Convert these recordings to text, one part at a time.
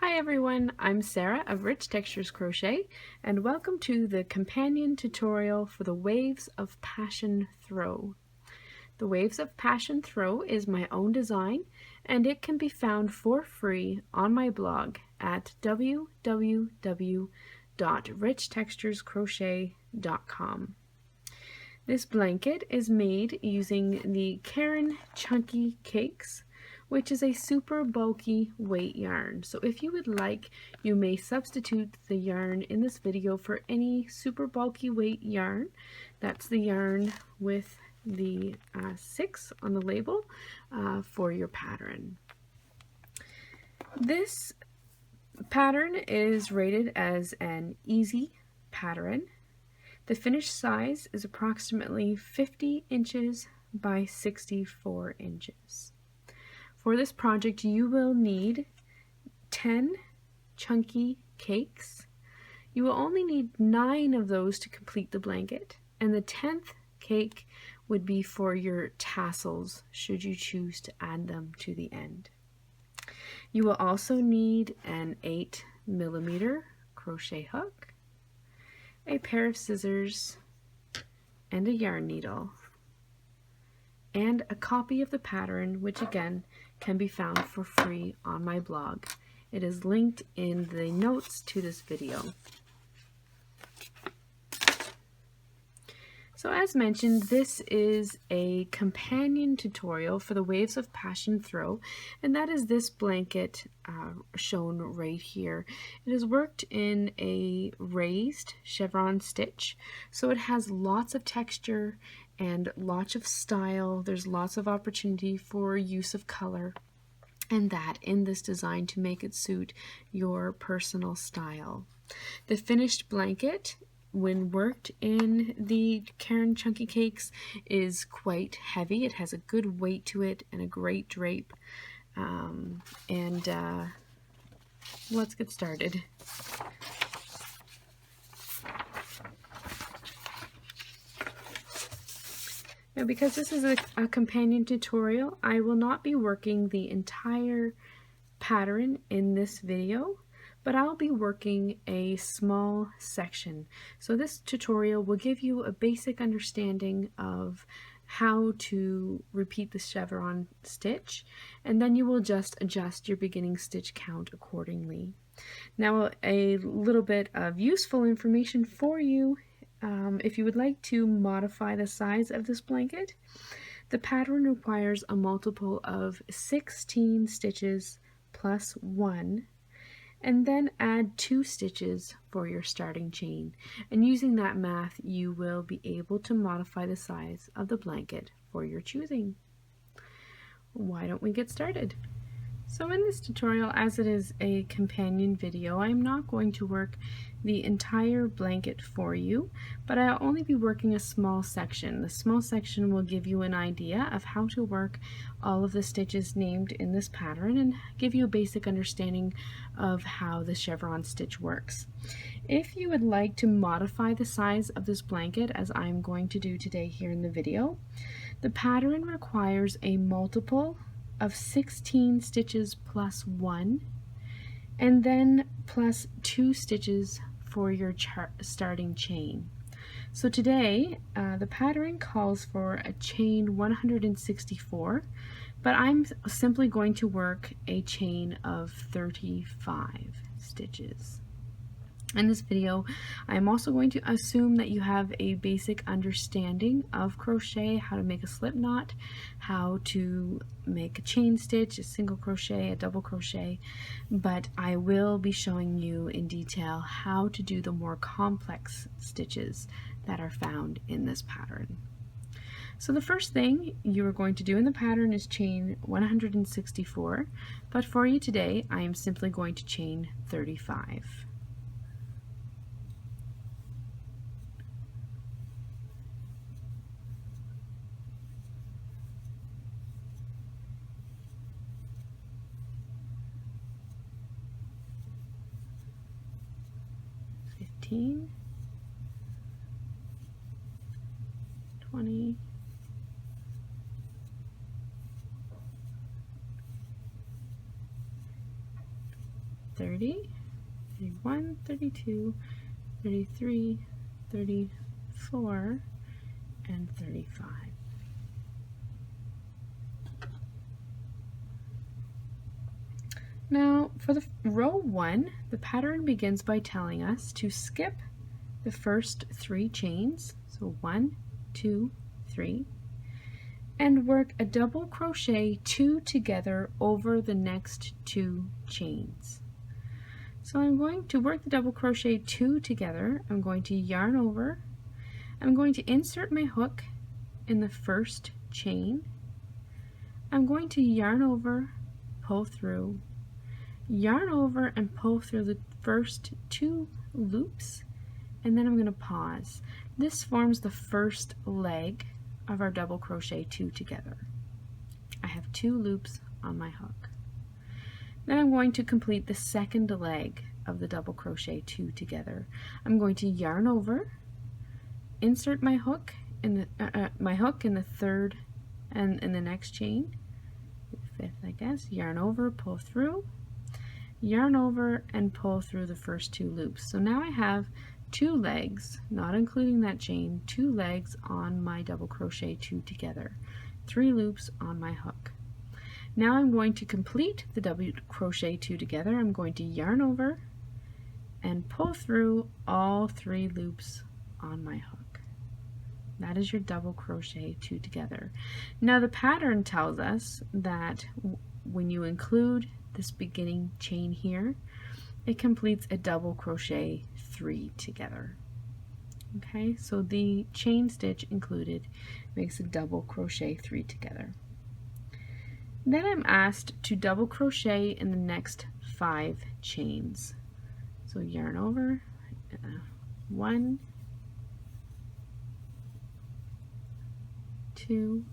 Hi everyone, I'm Sarah of Rich Textures Crochet and welcome to the companion tutorial for the Waves of Passion Throw. The Waves of Passion Throw is my own design and it can be found for free on my blog at www.richtexturescrochet.com. This blanket is made using the Caron Chunky Cakes, which is a super bulky weight yarn. So if you would like, you may substitute the yarn in this video for any super bulky weight yarn. That's the yarn with the 6 on the label for your pattern. This pattern is rated as an easy pattern. The finished size is approximately 50 inches by 64 inches. For this project, you will need 10 chunky cakes. You will only need 9 of those to complete the blanket, and the 10th cake would be for your tassels, should you choose to add them to the end. You will also need an 8mm crochet hook, a pair of scissors, and a yarn needle, and a copy of the pattern, which again can be found for free on my blog. It is linked in the notes to this video. So as mentioned, this is a companion tutorial for the Waves of Passion Throw, and that is this blanket shown right here. It is worked in a raised chevron stitch, so it has lots of texture and lots of style. There's lots of opportunity for use of color and that in this design to make it suit your personal style. The finished blanket, when worked in the Caron Chunky Cakes, is quite heavy. It has a good weight to it and a great drape. Let's get started. Now, because this is a companion tutorial, I will not be working the entire pattern in this video, but I'll be working a small section. So this tutorial will give you a basic understanding of how to repeat the chevron stitch, and then you will just adjust your beginning stitch count accordingly. Now, a little bit of useful information for you. If you would like to modify the size of this blanket, the pattern requires a multiple of 16 stitches plus 1, and then add 2 stitches for your starting chain. And using that math, you will be able to modify the size of the blanket for your choosing. Why don't we get started? So in this tutorial, as it is a companion video, I'm not going to work the entire blanket for you, but I'll only be working a small section. The small section will give you an idea of how to work all of the stitches named in this pattern and give you a basic understanding of how the chevron stitch works. If you would like to modify the size of this blanket, as I'm going to do today here in the video, the pattern requires a multiple of 16 stitches plus 1, and then plus 2 stitches for your starting chain. So today the pattern calls for a chain 164, but I'm simply going to work a chain of 35 stitches. In this video, I'm also going to assume that you have a basic understanding of crochet, how to make a slip knot, how to make a chain stitch, a single crochet, a double crochet, but I will be showing you in detail how to do the more complex stitches that are found in this pattern. So the first thing you are going to do in the pattern is chain 164, but for you today, I am simply going to chain 35. $15, $20, 30, 31, 32, 33, 34, and 35. Now for the row 1, the pattern begins by telling us to skip the first 3 chains, so 1, 2, 3, and work a double crochet 2 together over the next 2 chains. So I'm going to work the double crochet 2 together. I'm going to yarn over. I'm going to insert my hook in the first chain. I'm going to yarn over, pull through, yarn over and pull through the first 2 loops, and then I'm going to pause. This forms the first leg of our double crochet 2 together. I have 2 loops on my hook. Then I'm going to complete the second leg of the double crochet 2 together. I'm going to yarn over, insert my hook in the third and in the next chain, the 5th I guess, yarn over, pull through, yarn over and pull through the first 2 loops. So now I have 2 legs, not including that chain, 2 legs on my double crochet 2 together, 3 loops on my hook. Now I'm going to complete the double crochet 2 together. I'm going to yarn over and pull through all 3 loops on my hook. That is your double crochet 2 together. Now the pattern tells us that when you include this beginning chain here, it completes a double crochet 3 together. Okay, so the chain stitch included makes a double crochet 3 together. Then I'm asked to double crochet in the next 5 chains. So yarn over, 1, 2,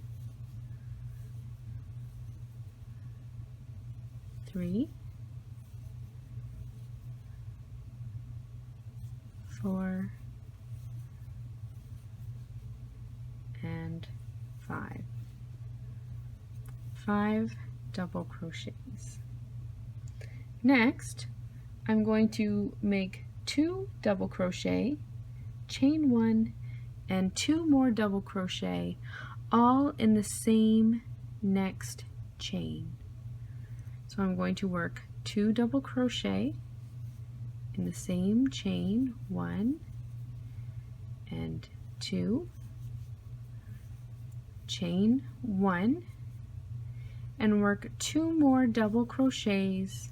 3, 4, and 5. 5 double crochets. Next, I'm going to make 2 double crochet, chain 1, and 2 more double crochet, all in the same next chain. So I'm going to work 2 double crochet in the same chain, 1 and 2, chain 1, and work 2 more double crochets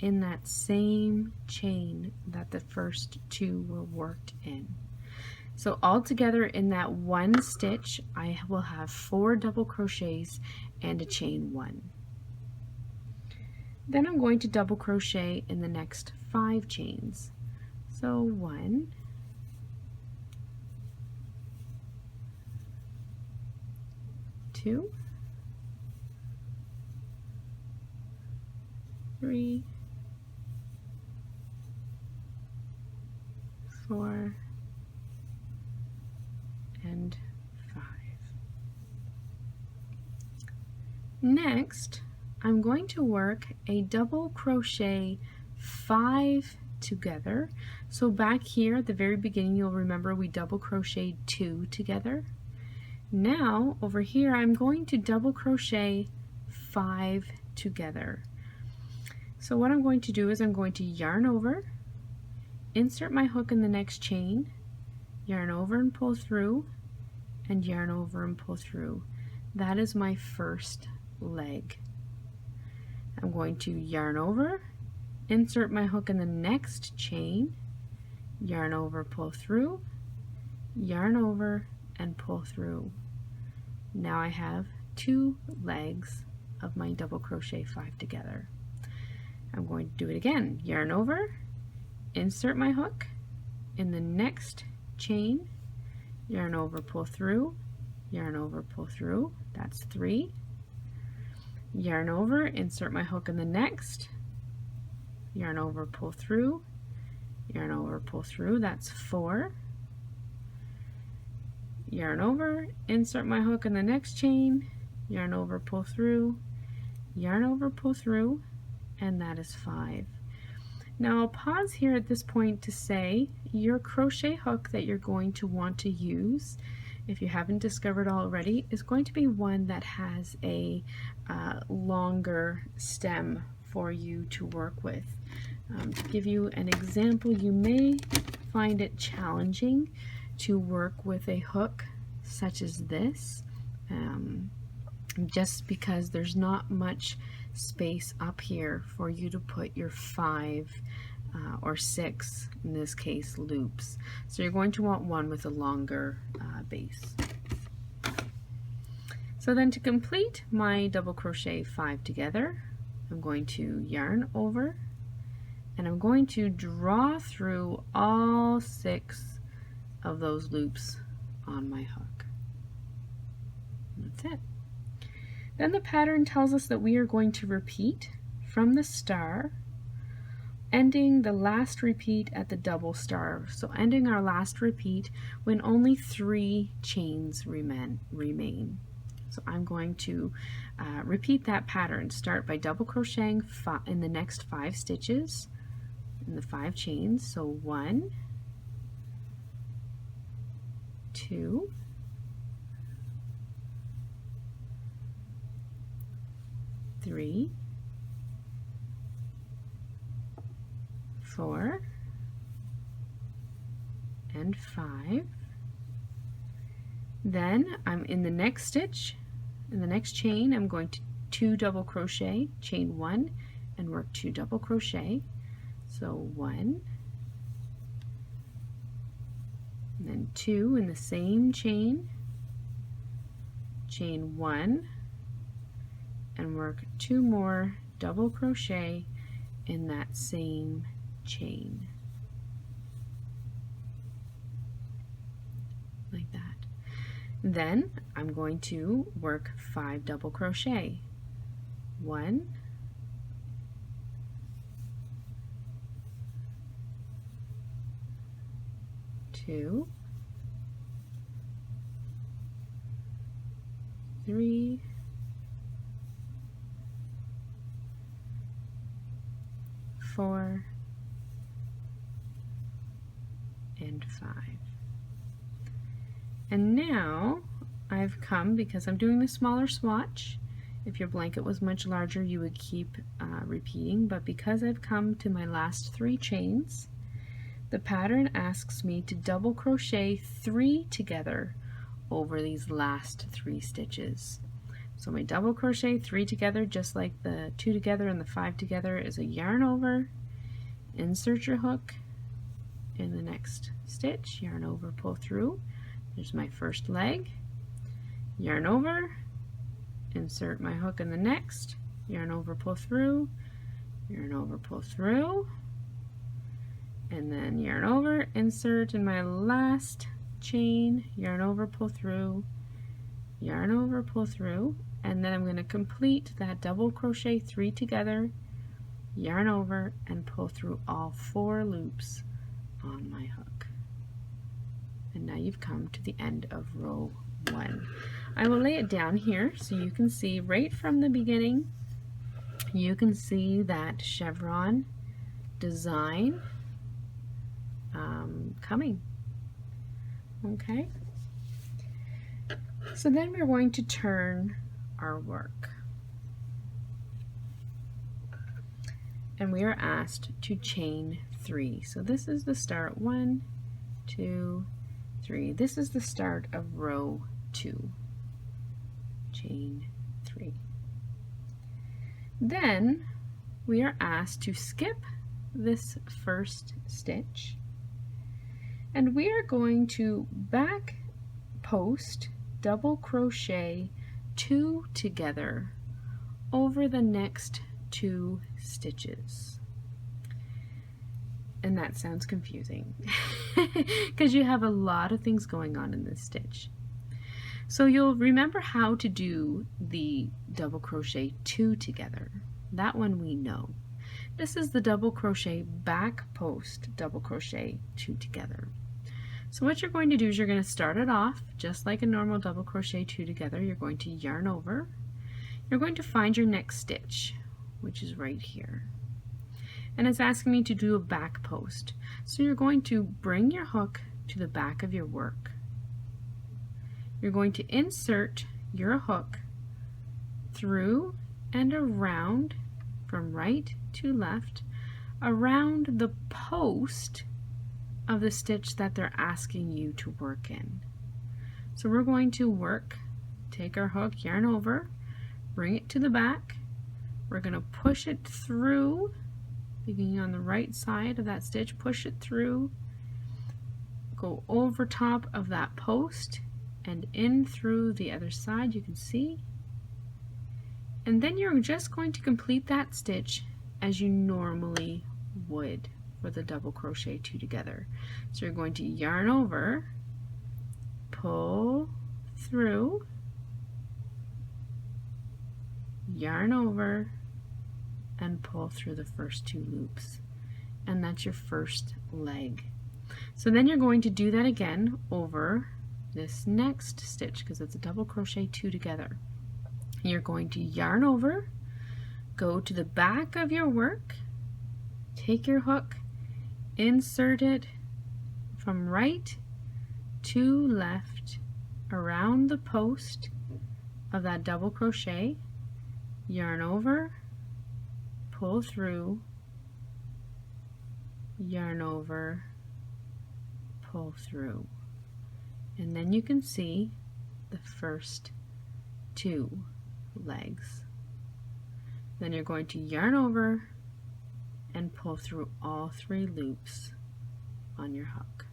in that same chain that the first 2 were worked in. So all together in that one stitch, I will have 4 double crochets and a chain 1. Then I'm going to double crochet in the next 5 chains. So 1, 2, 3, 4, and 5. Next, I'm going to work a double crochet 5 together. So back here at the very beginning, you'll remember we double crocheted 2 together. Now over here, I'm going to double crochet 5 together. So what I'm going to do is I'm going to yarn over, insert my hook in the next chain, yarn over and pull through, and yarn over and pull through. That is my first leg. I'm going to yarn over, insert my hook in the next chain, yarn over, pull through, yarn over, and pull through. Now I have 2 legs of my double crochet 5 together. I'm going to do it again. Yarn over, insert my hook in the next chain, yarn over, pull through, yarn over, pull through. That's 3. Yarn over, insert my hook in the next, yarn over, pull through, yarn over, pull through. That's 4. Yarn over, insert my hook in the next chain, yarn over, pull through, yarn over, pull through, and that is 5. Now I'll pause here at this point to say your crochet hook that you're going to want to use, if you haven't discovered already, is going to be one that has a longer stem for you to work with. To give you an example, you may find it challenging to work with a hook such as this, just because there's not much space up here for you to put your 5 or 6, in this case, loops. So you're going to want one with a longer base. So then to complete my double crochet 5 together, I'm going to yarn over and I'm going to draw through all 6 of those loops on my hook. That's it. Then the pattern tells us that we are going to repeat from the star, ending the last repeat at the double star. So ending our last repeat when only 3 chains remain. So I'm going to repeat that pattern. Start by double crocheting in the next 5 stitches in the 5 chains. So 1, 2, 3, 4, and 5. Then I'm in the next stitch, in the next chain, I'm going to 2 double crochet, chain 1, and work 2 double crochet. So 1, and then 2 in the same chain, chain 1, and work 2 more double crochet in that same chain, like that. Then I'm going to work 5 double crochet. 1, 2, 3, 4, and 5. And now I've come, because I'm doing the smaller swatch, if your blanket was much larger you would keep repeating, but because I've come to my last 3 chains, the pattern asks me to double crochet 3 together over these last 3 stitches. So my double crochet 3 together, just like the 2 together and the 5 together, is a yarn over, insert your hook in the next stitch, yarn over, pull through. There's my first leg, yarn over, insert my hook in the next, yarn over, pull through, yarn over, pull through, and then yarn over, insert in my last chain, yarn over, pull through, yarn over, pull through, and then I'm going to complete that double crochet 3 together, yarn over, and pull through all 4 loops on my hook. And now you've come to the end of row 1. I will lay it down here so you can see right from the beginning. You can see that chevron design coming. Okay, so then we're going to turn our work, and we are asked to chain 3. So this is the start, 1, 2, 3. This is the start of row 2. Chain 3. Then we are asked to skip this first stitch, and we are going to back post double crochet 2 together over the next 2 stitches. And that sounds confusing because you have a lot of things going on in this stitch. So you'll remember how to do the double crochet 2 together. That one we know. This is the double crochet back post double crochet 2 together. So what you're going to do is you're going to start it off just like a normal double crochet 2 together. You're going to yarn over. You're going to find your next stitch, which is right here. and it's asking me to do a back post. So you're going to bring your hook to the back of your work. You're going to insert your hook through and around, from right to left, around the post of the stitch that they're asking you to work in. So we're going to work, take our hook, yarn over, bring it to the back. We're going to push it through, beginning on the right side of that stitch, push it through, go over top of that post and in through the other side, you can see. And then you're just going to complete that stitch as you normally would for the double crochet two together. So you're going to yarn over, pull through, yarn over, and pull through the first two loops. And that's your first leg. So then you're going to do that again over this next stitch because it's a double crochet two together. You're going to yarn over, go to the back of your work, take your hook, insert it from right to left around the post of that double crochet, yarn over, pull through, yarn over, pull through, and then you can see the first two legs. Then you're going to yarn over and pull through all three loops on your hook.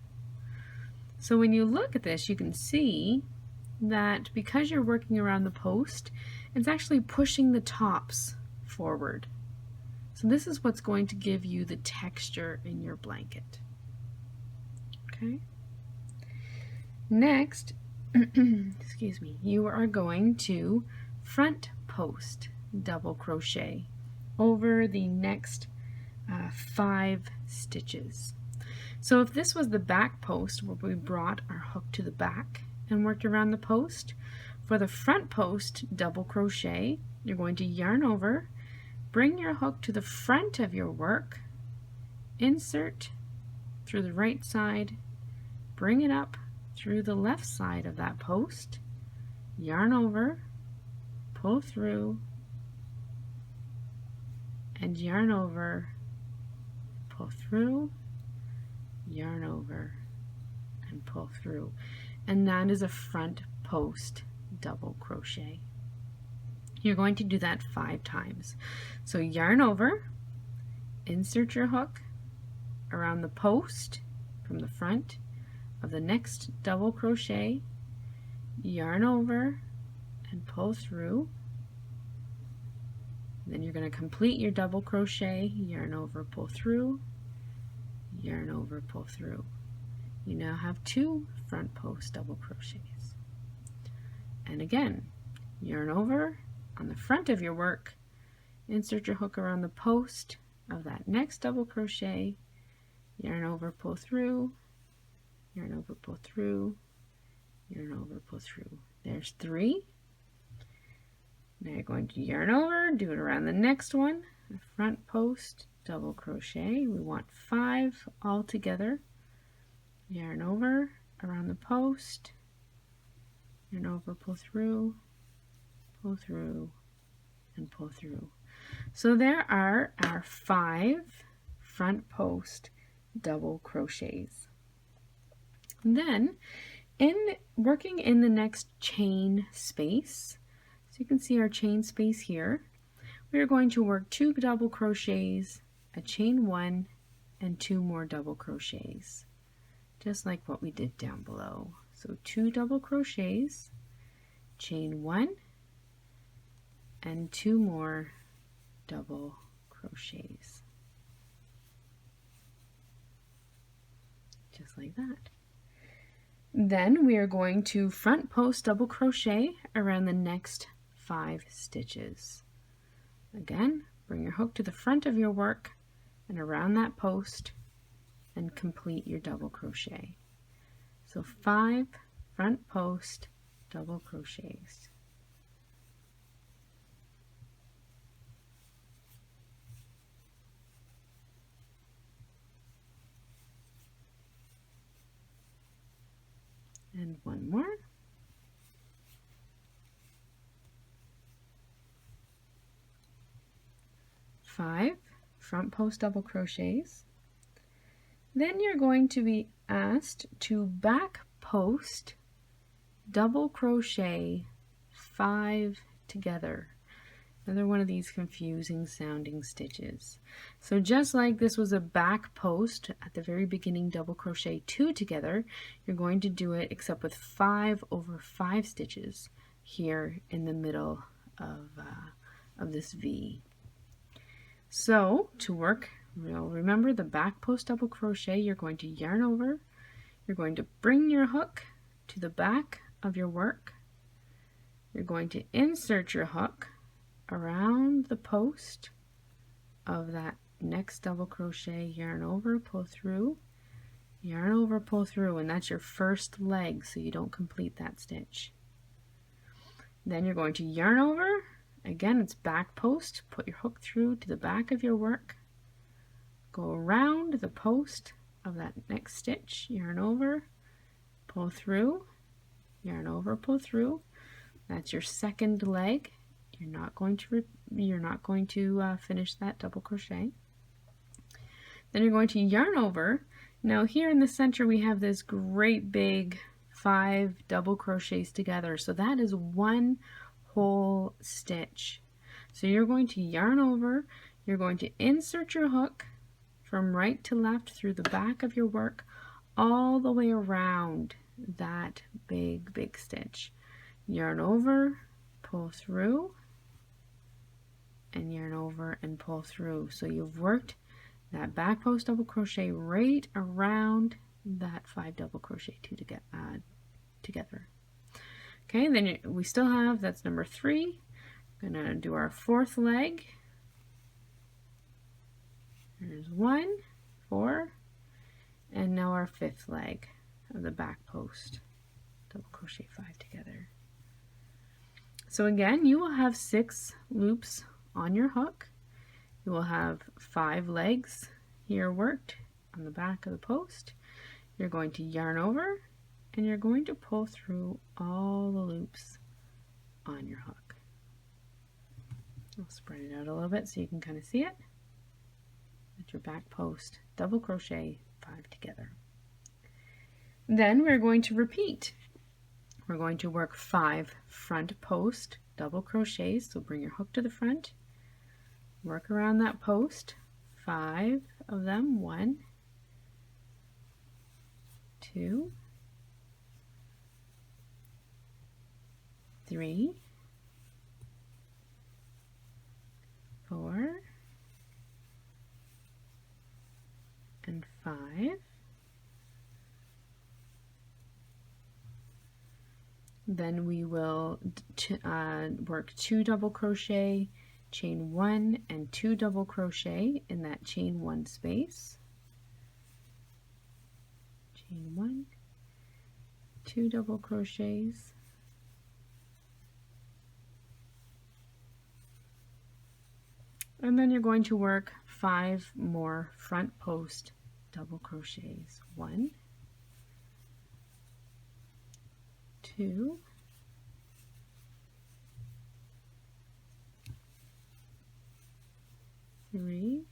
So when you look at this, you can see that because you're working around the post, it's actually pushing the tops forward. So this is what's going to give you the texture in your blanket. Okay. Next, excuse me, you are going to front post double crochet over the next 5 stitches. So if this was the back post where we brought our hook to the back and worked around the post, for the front post double crochet, you're going to yarn over, bring your hook to the front of your work, insert through the right side, bring it up through the left side of that post, yarn over, pull through, and yarn over, pull through, yarn over, and pull through. And that is a front post double crochet. You're going to do that 5 times. So yarn over, insert your hook around the post from the front of the next double crochet, yarn over and pull through. Then you're going to complete your double crochet, yarn over, pull through, yarn over, pull through. You now have 2 front post double crochets. And again, yarn over on the front of your work, insert your hook around the post of that next double crochet, yarn over, pull through, yarn over, pull through, yarn over, pull through. There's 3. Now you're going to yarn over, do it around the next one, a front post double crochet. We want 5 all together. Yarn over around the post, yarn over, pull through, and pull through. So there are our 5 front post double crochets. And then in working in the next chain space, so you can see our chain space here, we are going to work 2 double crochets, a chain 1, and 2 more double crochets, just like what we did down below. So 2 double crochets, chain 1, and 2 more double crochets, just like that. Then we are going to front post double crochet around the next 5 stitches. Again, bring your hook to the front of your work and around that post and complete your double crochet. So 5 front post double crochets. and one more. Five front post double crochets. Then you're going to be asked to back post double crochet 5 together. Another one of these confusing sounding stitches. So just like this was a back post at the very beginning, double crochet 2 together, you're going to do it except with 5 over 5 stitches here in the middle of this V. So to work, remember the back post double crochet, you're going to yarn over, you're going to bring your hook to the back of your work, you're going to insert your hook around the post of that next double crochet, yarn over, pull through, yarn over, pull through, and that's your first leg, so you don't complete that stitch. Then you're going to yarn over, again it's back post, put your hook through to the back of your work, go around the post of that next stitch, yarn over, pull through, yarn over, pull through. That's your second leg. You're not going to finish that double crochet. Then you're going to yarn over. Now here in the center we have this great big 5 double crochets together, so that is one whole stitch. So you're going to yarn over, you're going to insert your hook from right to left through the back of your work all the way around that big stitch. Yarn over, pull through, and yarn over and pull through. So you've worked that back post double crochet right around that 5 double crochet together. Okay, then we still have, that's number 3. We're gonna do our 4th leg. There's 1, 4, and now our 5th leg of the back post double crochet 5 together. So again, you will have 6 loops on your hook. You will have 5 legs here worked on the back of the post. You're going to yarn over and you're going to pull through all the loops on your hook. I'll spread it out a little bit so you can kind of see it. At your back post, double crochet 5 together. Then we're going to repeat. We're going to work 5 front post double crochets, so bring your hook to the front, work around that post, 5 of them, 1, 2, 3, 4, and 5. Then we will work 2 double crochet, chain 1 and 2 double crochet in that chain 1 space. Chain 1, 2 double crochets, and then you're going to work 5 more front post double crochets. 1, 2, 3,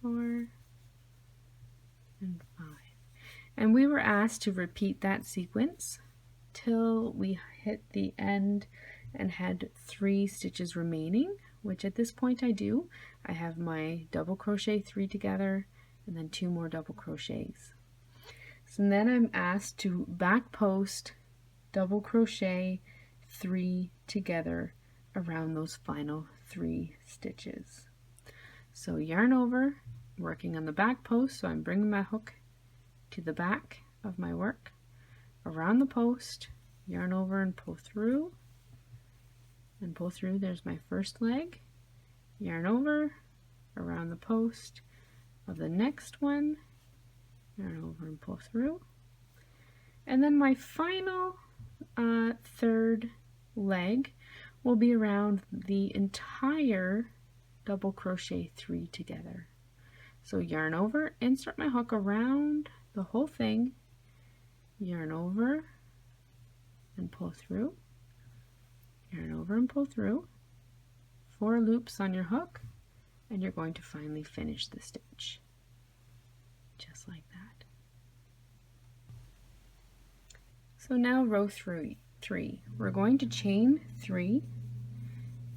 4, and 5. And we were asked to repeat that sequence till we hit the end and had 3 stitches remaining, which at this point I do. I have my double crochet 3 together and then 2 more double crochets. So then I'm asked to back post double crochet 3 together around those final 3 stitches. So yarn over, working on the back post, so I'm bringing my hook to the back of my work, around the post, yarn over and pull through, and pull through. There's my first leg, yarn over, around the post of the next one, yarn over and pull through, and then my final third leg will be around the entire double crochet 3 together. So yarn over, insert my hook around the whole thing, yarn over and pull through, yarn over and pull through, 4 loops on your hook, and you're going to finally finish the stitch, just like that. So now row 3, we're going to chain 3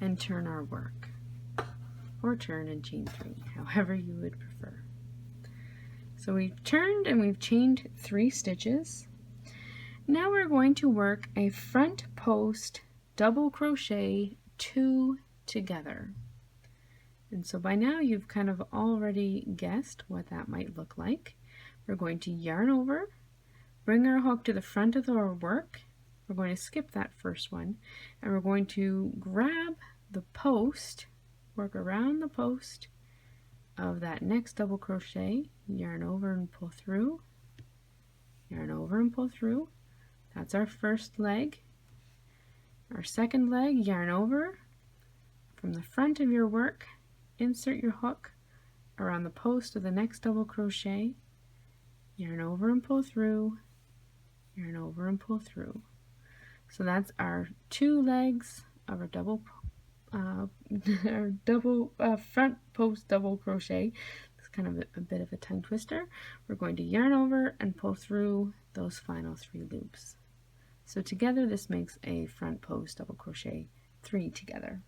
and turn our work, or turn and chain 3, however you would prefer. So we've turned and we've chained 3 stitches. Now we're going to work a front post double crochet 2 together. And so by now you've kind of already guessed what that might look like. We're going to yarn over, bring our hook to the front of our work. We're going to skip that first one, and we're going to grab the post, work around the post of that next double crochet, yarn over and pull through, yarn over and pull through. That's our first leg. Our second leg, yarn over from the front of your work, insert your hook around the post of the next double crochet, yarn over and pull through, yarn over and pull through. So that's our 2 legs of our front post double crochet. It's kind of a bit of a tongue twister. We're going to yarn over and pull through those final 3 loops. So together this makes a front post double crochet 3 together.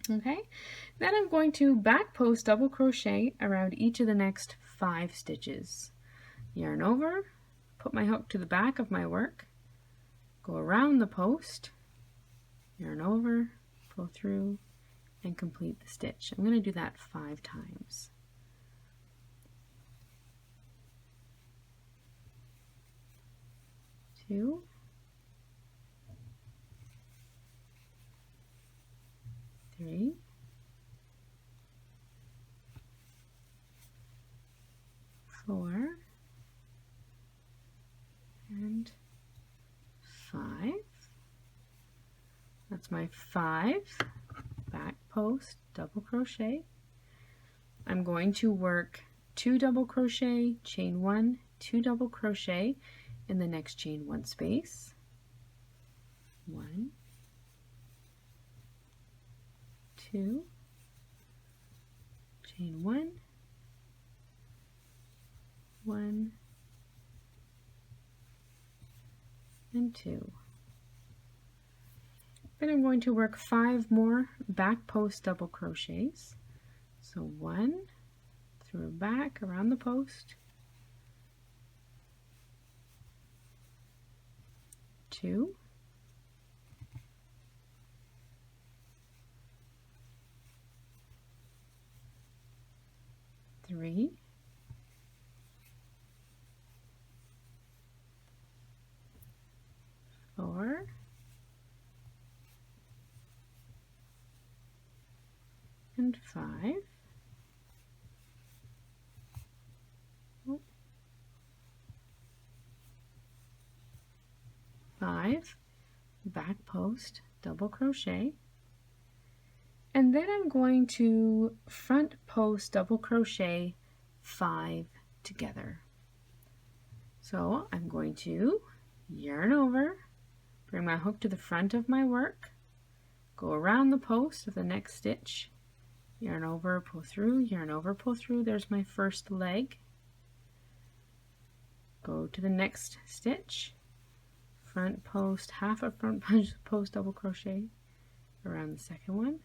Okay, then I'm going to back post double crochet around each of the next 5 stitches. Yarn over, put my hook to the back of my work, go around the post, yarn over, pull through, and complete the stitch. I'm going to do that 5 times. Two, 3, 4, and 5. That's my 5 back post double crochet. I'm going to work 2 double crochet, chain 1, 2 double crochet in the next chain 1 space. 1, 2, chain 1, 1, and 2. Then I'm going to work 5 more back post double crochets. So 1 through back around the post, 2, 3, 4, and 5. Oh. 5 back post double crochet, and then I'm going to front post double crochet 5 together. So I'm going to yarn over, bring my hook to the front of my work, go around the post of the next stitch, yarn over, pull through, yarn over, pull through. There's my first leg. Go to the next stitch, front post, half a front post double crochet around the second one,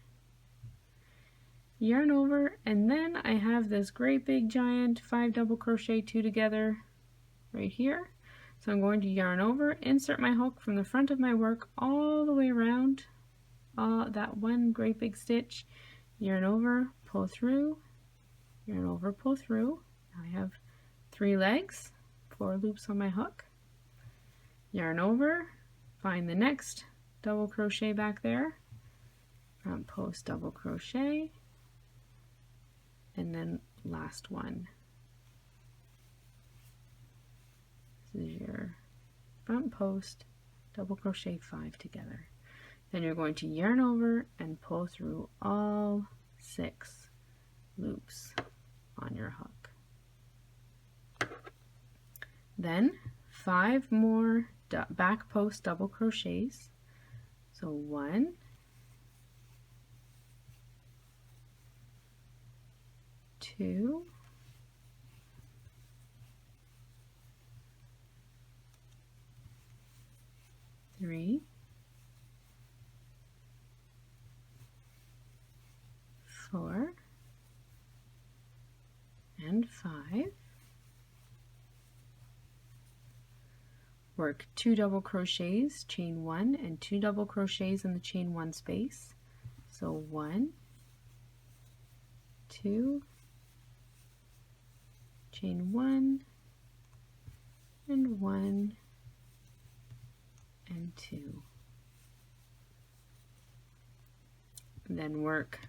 yarn over, and then I have this great big giant 5 double crochet 2 together right here. So I'm going to yarn over, insert my hook from the front of my work all the way around that one great big stitch, yarn over, pull through, yarn over, pull through. Now I have 3 legs, 4 loops on my hook, yarn over, find the next double crochet back there, front post double crochet, and then last one. This is your front post double crochet 5 together. Then you're going to yarn over and pull through all 6 loops on your hook. Then 5 more back post double crochets. So 1, 2, 3, 4, and 5. Work 2 double crochets, chain 1, and 2 double crochets in the chain 1 space. So 1, 2, chain 1, and 1, and 2. Then work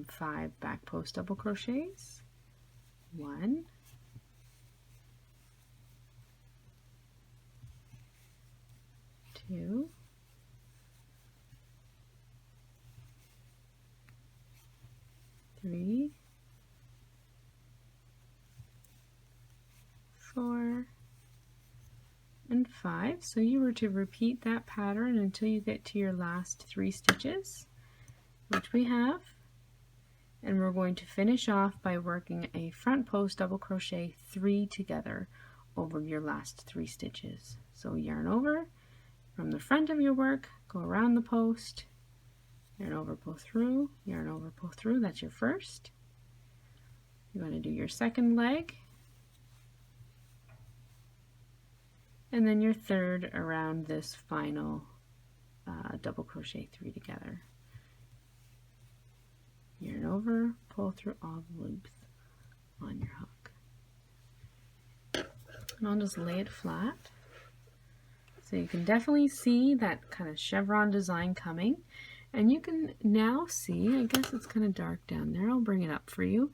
5 back post double crochets, 1, 2, 3, 4, and 5. So you were to repeat that pattern until you get to your last 3 stitches, which we have. And we're going to finish off by working a front post double crochet 3 together over your last 3 stitches. So yarn over from the front of your work, go around the post, yarn over, pull through, yarn over, pull through. That's your first. You're going to do your second leg, and then your third around this final double crochet 3 together. Yarn over, pull through all the loops on your hook. And I'll just lay it flat. So you can definitely see that kind of chevron design coming. And you can now see, I guess it's kind of dark down there, I'll bring it up for you.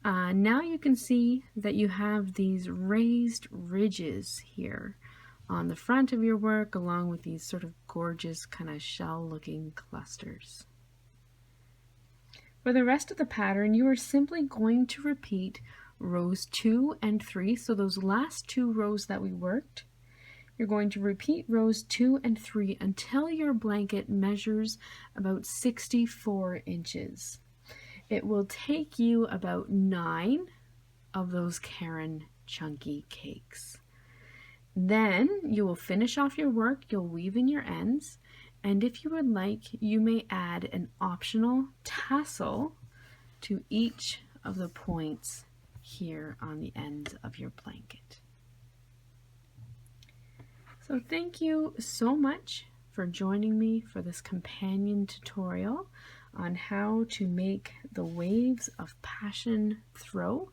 Now you can see that you have these raised ridges here on the front of your work, along with these sort of gorgeous kind of shell looking clusters. For the rest of the pattern, you are simply going to repeat rows 2 and 3. So those last 2 rows that we worked, you're going to repeat rows 2 and 3 until your blanket measures about 64 inches. It will take you about 9 of those Caron Chunky Cakes. Then you will finish off your work, you'll weave in your ends, and if you would like, you may add an optional tassel to each of the points here on the ends of your blanket. So thank you so much for joining me for this companion tutorial on how to make the Waves of Passion throw.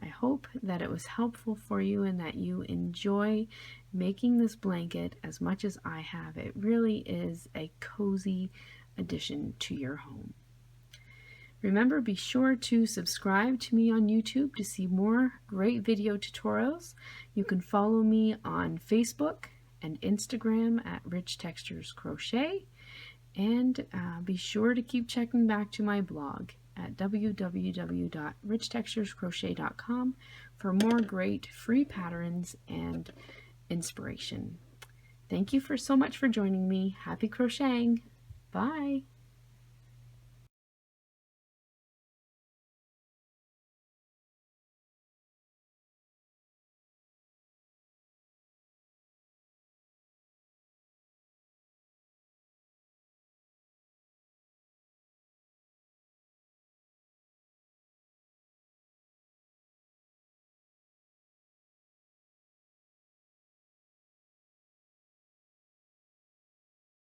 I hope that it was helpful for you and that you enjoy making this blanket as much as I have. It really is a cozy addition to your home. Remember, be sure to subscribe to me on YouTube to see more great video tutorials. You can follow me on Facebook and Instagram at Rich Textures Crochet, and be sure to keep checking back to my blog at www.richtexturescrochet.com for more great free patterns and inspiration. Thank you so much for joining me. Happy crocheting. Bye.